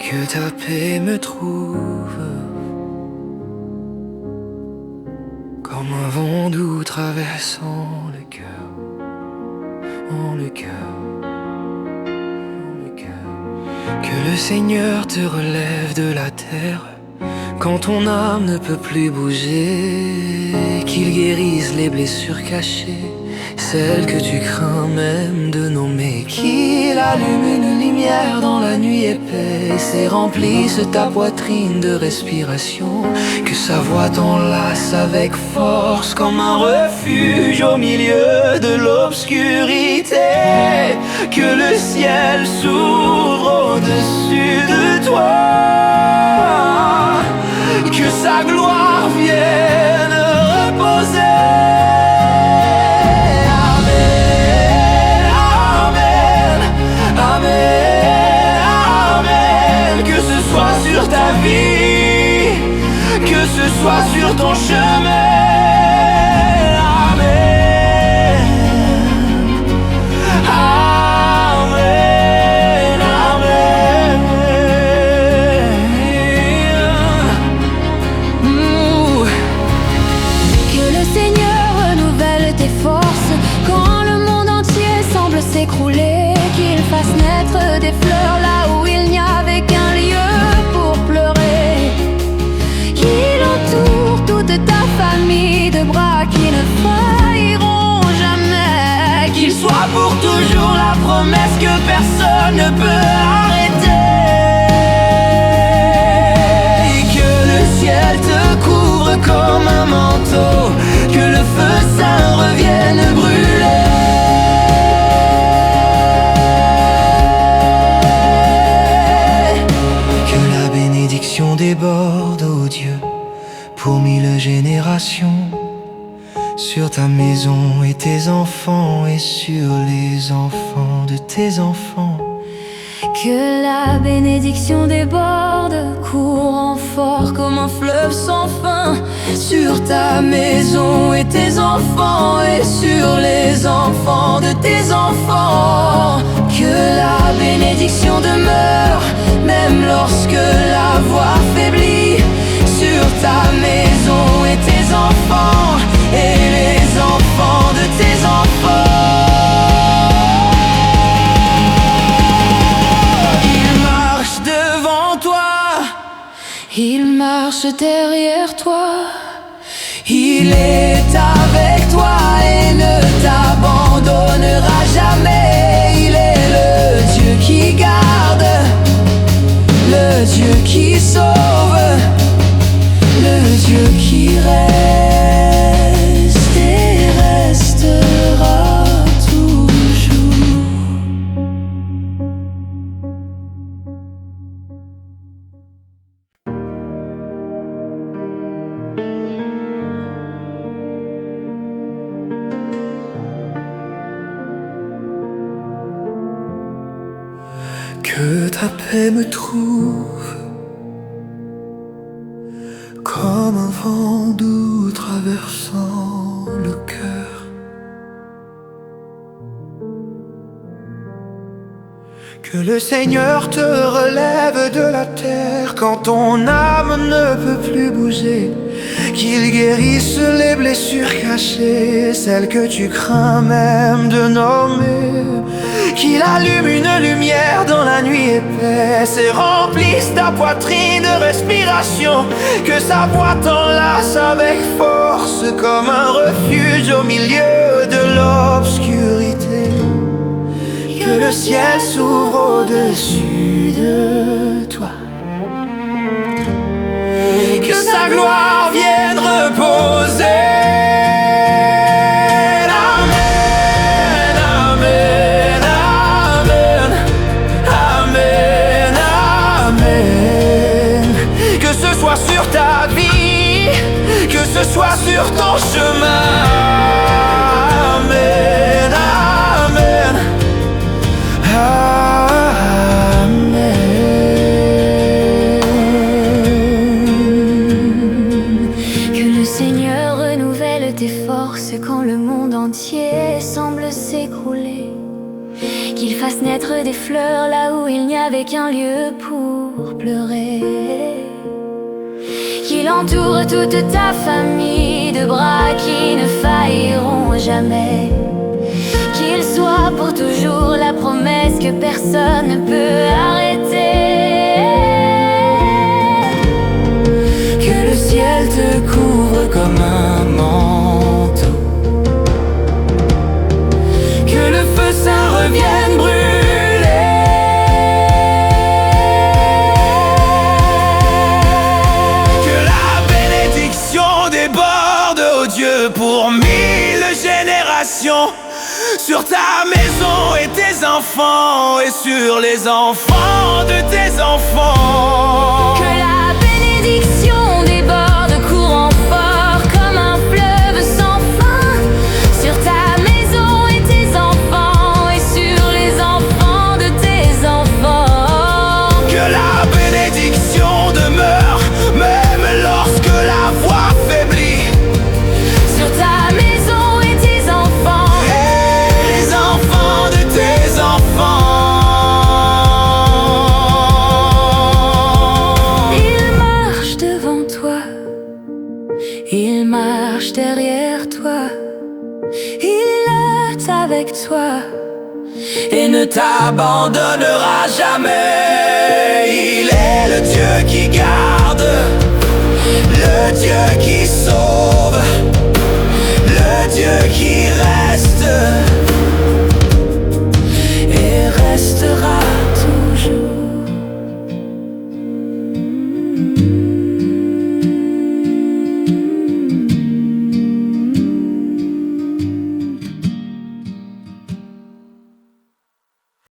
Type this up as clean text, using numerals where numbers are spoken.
que ta paix me trouve comme un vent doux traversant le cœur, en le cœur, en le cœur. Que le Seigneur te relève de la terre quand ton âme ne peut plus bouger, qu'il guérisse les blessures cachées, celles que tu crains même de nommer, qu'il allume une lumière dans la nuit épaisse et remplisse ta poitrine de respiration, que sa voix t'enlace avec force comme un refuge au milieu de l'obscurité, que le ciel s'ouvre au-dessus de toi, que sa gloire vienne reposer. Amen, amen, amen. Que ce soit sur ta vie, que ce soit sur ton chemin. Qu'il fasse naître des fleurs là où il n'y avait qu'un lieu pour pleurer, qu'il entoure toute ta famille de bras qui ne failliront jamais, qu'il soit pour toujours la promesse que personne ne peut arrêter, et que le ciel te couvre comme un manteau, que le feu saint revienne brûler. Déborde, ô Dieu, pour 1000 générations, sur ta maison et tes enfants et sur les enfants de tes enfants. Que la bénédiction déborde, courant fort comme un fleuve sans fin, sur ta maison et tes enfants et sur les enfants de tes enfants. Que la bénédiction demeure, même lorsque la voix faiblit, sur ta maison et tes enfants et les enfants de tes enfants. Il marche derrière toi, il est avec toi et ne t'abandonnera jamais. Il est le Dieu qui garde, le Dieu qui sauve, le Dieu qui reste et restera toujours. Que ta paix me trouve comme un vent doux traversant le cœur, que le Seigneur te relève de la terre quand ton âme ne peut plus bouger, qu'il guérisse les blessures cachées, celles que tu crains même de nommer, qu'il allume une lumière dans la nuit épaisse et remplisse ta poitrine de respiration, que sa voix t'enlace avec force comme un refuge au milieu de l'obscurité, que le ciel s'ouvre au-dessus de toi, que sa gloire vienne reposer. Sur ta vie, que ce soit sur ton chemin. Amen, amen, amen. Que le Seigneur renouvelle tes forces quand le monde entier semble s'écrouler, qu'il fasse naître des fleurs là où il n'y avait qu'un lieu pour pour pleurer, qu'il entoure toute ta famille de bras qui ne failliront jamais, qu'il soit pour toujours la promesse que personne ne peut arrêter, que le ciel te couvre comme un manteau, que le feu ça revienne brûler, que la bénédiction déborde, oh Dieu, pour 1000 générations, sur ta maison et tes enfants, et sur les enfants de tes enfants. que la bénédiction déborde, courant fort comme un fleuve sans fin, sur ta maison et tes enfants, et sur les enfants de tes enfants. Que la bénédiction demeure, même lorsque la voix faiblit, Sur ta maison et tes enfants, et les enfants de tes enfants. il marche devant toi, il marche derrière toi, il est avec toi Et ne t'abandonnera jamais. Il est le Dieu qui garde, le Dieu qui